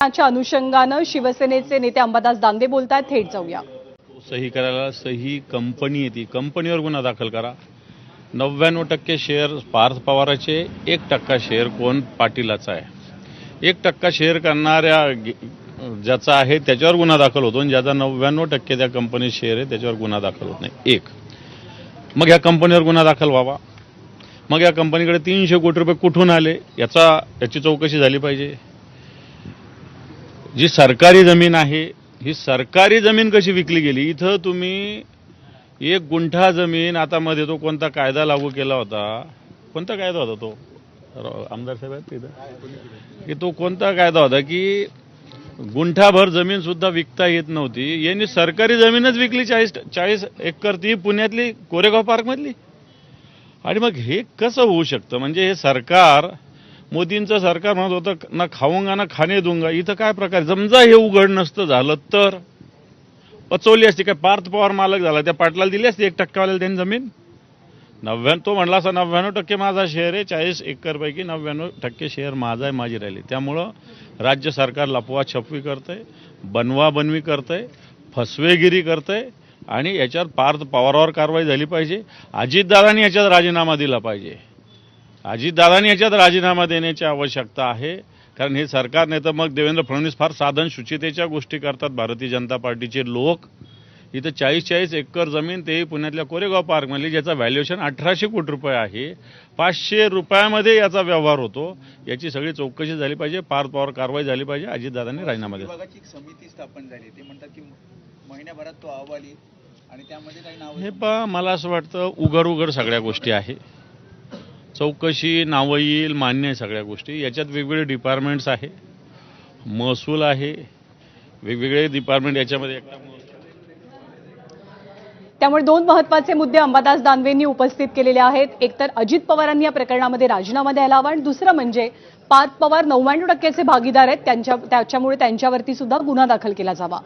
त्याच्या अनुषंगानं शिवसेनेचे नेते अंबादास दानवे बोलतायत. थेट जाऊया. सही करायला सही कंपनी येते, कंपनीवर गुन्हा दाखल करा. 99% शेअर पार्थ पवाराचे, 1% शेअर कोण पाटीलाचा आहे. 1% शेअर करणाऱ्या ज्याचा आहे त्याच्यावर गुन्हा दाखल होतो आणि ज्याचा 99% त्या कंपनीत शेअर आहे त्याच्यावर गुन्हा दाखल होत नाही. मग या कंपनीवर गुन्हा दाखल व्हावा. मग या कंपनीकडे 300 कोटी रुपये कुठून आले याची चौकशी झाली पाहिजे. जी सरकारी जमीन आहे, ही सरकारी जमीन कशी विकली गेली. इथं तुम्ही 1 गुंठा जमीन, आता मध्ये तो कोणता कायदा लागू केला होता, कोणता कायदा होता तो, आमदार साहेब आहेत तिथं, की तो कोणता कायदा होता की गुंठाभर जमीन सुद्धा विकता येत नव्हती. यांनी सरकारी जमीनच विकली 40 एकर, ती पुण्यातली कोरेगाव पार्कमधली. आणि मग हे कसं होऊ शकतं. म्हणजे हे सरकार, मोदींचं सरकार म्हणत होतं ना खाऊंगा ना खाणे दूंगा. इथं काय प्रकार. समजा हे उघड नसतं झालं तर पचवली असती काय. पार्थ पवार मालक झाला, त्या पाटलाला दिली असती 1% वाल्याला त्यांनी जमीन. तो म्हणला असा 99% माझा शेअर आहे, 40 एकरपैकी 99% शेअर माझा आहे, माझी राहिली. त्यामुळं राज्य सरकार लपवा छपवी करतंय, बनवाबनवी करतंय, फसवेगिरी करतंय आणि याच्यावर पार्थ पवारावर कारवाई झाली पाहिजे. अजितदादांनी याच्यात राजीनामा दिला पाहिजे. अजितदादांनी याच्यात राजीनामा देण्याची आवश्यकता आहे. कारण हे सरकार नाही तर मग देवेंद्र फडणवीस फार साधन शुचितेच्या गोष्टी करतात. भारतीय जनता पार्टीचे लोक इथं 40 एकर जमीन, तेही पुण्यातल्या कोरेगाव पार्कमधली, ज्याचं व्हॅल्युएशन 1800 कोटी रुपये आहे. 500 रुपयामध्ये याचा व्यवहार होतो. याची सगळी चौकशी झाली पाहिजे. पार्थ पवार कारवाई झाली पाहिजे. अजितदादांनी राजीनामा दिला. विभागाची एक समिती स्थापन झाली. ते म्हणतात की महिन्याभरात तो अहवाल येईल आणि त्यामध्ये काही नाव. हे पहा, मला असं वाटतं उघड सगळ्या गोष्टी आहे. चौकशी, नावं येईल, मान्य आहे सगळ्या गोष्टी. याच्यात वेगवेगळे डिपार्टमेंट्स आहे, महसूल आहे, वेगवेगळे डिपार्टमेंट याच्यामध्ये एकटा. त्यामुळे 2 महत्त्वाचे मुद्दे अंबादास दानवेंनी उपस्थित केलेले आहेत. एक तर अजित पवारांनी या प्रकरणामध्ये राजीनामा द्यायला हवा आणि दुसरं म्हणजे पार्थ पवार 99%चे भागीदार आहेत, त्याच्यामुळे त्यांच्यावरती सुद्धा गुन्हा दाखल केला जावा.